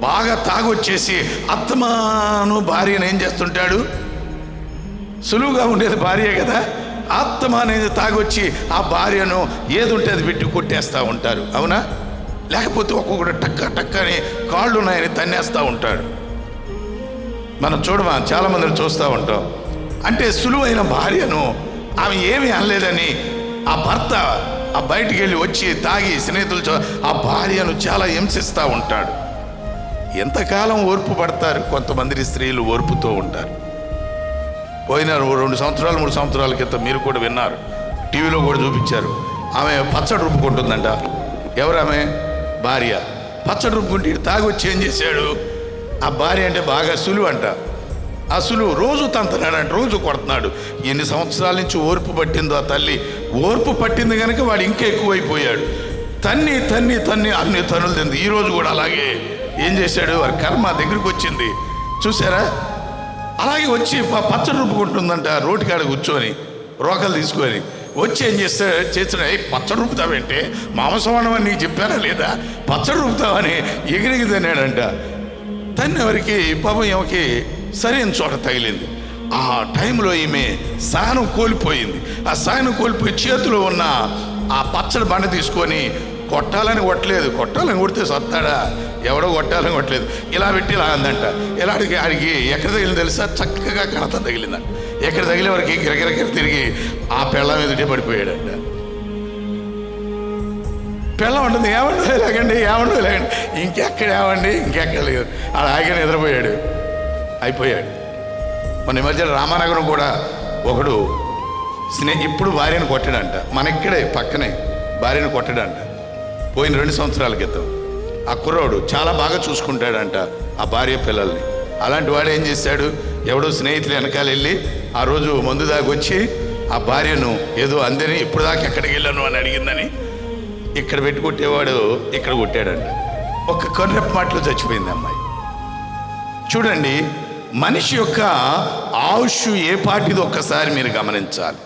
బాగా తాగొచ్చేసి అత్తమాను భార్యను ఏం చేస్తుంటాడు? సులువుగా ఉండేది భార్య కదా, ఆత్మ అనేది తాగొచ్చి ఆ భార్యను ఏది ఉంటే అది పెట్టి కొట్టేస్తూ ఉంటారు, అవునా? లేకపోతే ఒక్కొక్కటి టక్క టక్క అని కాళ్ళు ఉన్నాయని తన్నేస్తూ ఉంటాడు. మనం చూడమా, చాలామందిని చూస్తూ ఉంటాం. అంటే సులువైన భార్యను ఆమె ఏమీ అనలేదని ఆ భర్త ఆ బయటికి వెళ్ళి వచ్చి తాగి స్నేహితులతో ఆ భార్యను చాలా హింసిస్తూ ఉంటాడు. ఎంతకాలం ఓర్పు పడతారు? కొంతమంది స్త్రీలు ఓర్పుతో ఉంటారు. పోయిన 2 సంవత్సరాలు 3 సంవత్సరాల క్రితం మీరు కూడా విన్నారు, టీవీలో కూడా చూపించారు. ఆమె పచ్చడి రుబ్బుకుంటుందంట. ఎవరామె? భార్య. పచ్చడి రుబ్బుకుంటే తాగి వచ్చి ఏం చేశాడు? ఆ భార్య అంటే బాగా సులువు అంట. ఆ సులువు రోజు తంతున్నాడంట, రోజు కొడుతున్నాడు. ఎన్ని సంవత్సరాల నుంచి ఓర్పు పట్టిందో ఆ తల్లి. ఓర్పు పట్టింది కనుక వాడు ఇంకా ఎక్కువైపోయాడు. తన్ని తన్ని తన్ని అన్ని తనులు తింది. ఈరోజు కూడా అలాగే ఏం చేశాడు? వారి కర్మ దగ్గరికి వచ్చింది, చూసారా? అలాగే వచ్చి పచ్చడి రుబ్బుకుంటుందంట. రోటికాడ కూర్చొని రోకలు తీసుకొని వచ్చి ఏం చేసిన పచ్చడి రుబ్బుతావంటే మాంసం వండమని నీకు చెప్పారా లేదా? పచ్చడి రుబ్బుతావని ఎగిరికి తిన్నాడంట. తన్నెవరికి పాపం ఏమకి సరైన చోట తగిలింది. ఆ టైంలో ఈమె సహనం కోల్పోయింది. ఆ సహనం కోల్పోయి చేతిలో ఉన్న ఆ పచ్చడి బండ తీసుకొని కొట్టాలని కొట్టలేదు. కొట్టాలని కొడితే సత్తాడా? ఎవడో కొట్టాలని కొట్టలేదు. ఇలా పెట్టి ఇలా అందంట. ఇలా ఆడికి ఎక్కడ తగిలింది తెలుసా? చక్కగా కణత తగిలిందంట. ఎక్కడ తగిలే వరకు గిరగిరగిర తిరిగి ఆ పెళ్ళం ఎదుటే పడిపోయాడంట. పెళ్ళం ఉంటుంది, ఏమండో లేకండి, ఏమండో లేకండి, ఇంకెక్కడ ఏమండి, ఇంకెక్కడ లేదు. ఆడ ఆగిన నిద్రపోయాడు, అయిపోయాడు. మొన్న ఈ మధ్య రామానగరం కూడా ఒకడు ఇప్పుడు భార్యను కొట్టాడంట. మన ఇక్కడే పక్కనే భార్యను కొట్టాడంట. పోయిన 2 సంవత్సరాల క్రితం. ఆ కుర్రోడు చాలా బాగా చూసుకుంటాడంట ఆ భార్య పిల్లల్ని. అలాంటి వాడు ఏం చేశాడు? ఎవడో స్నేహితులు వెనకాల వెళ్ళి ఆ రోజు మందు దాకొచ్చి ఆ భార్యను ఏదో అందని ఇప్పుడు దాకా ఎక్కడికి వెళ్ళాను అని అడిగిందని ఇక్కడ పెట్టి కొట్టేవాడు ఇక్కడ కొట్టాడంట. ఒక కొర్రెప్ప మాటలో చచ్చిపోయింది అమ్మాయి. చూడండి, మనిషి యొక్క ఆయుష్ ఏ పాటిది ఒక్కసారి మీరు గమనించాలి.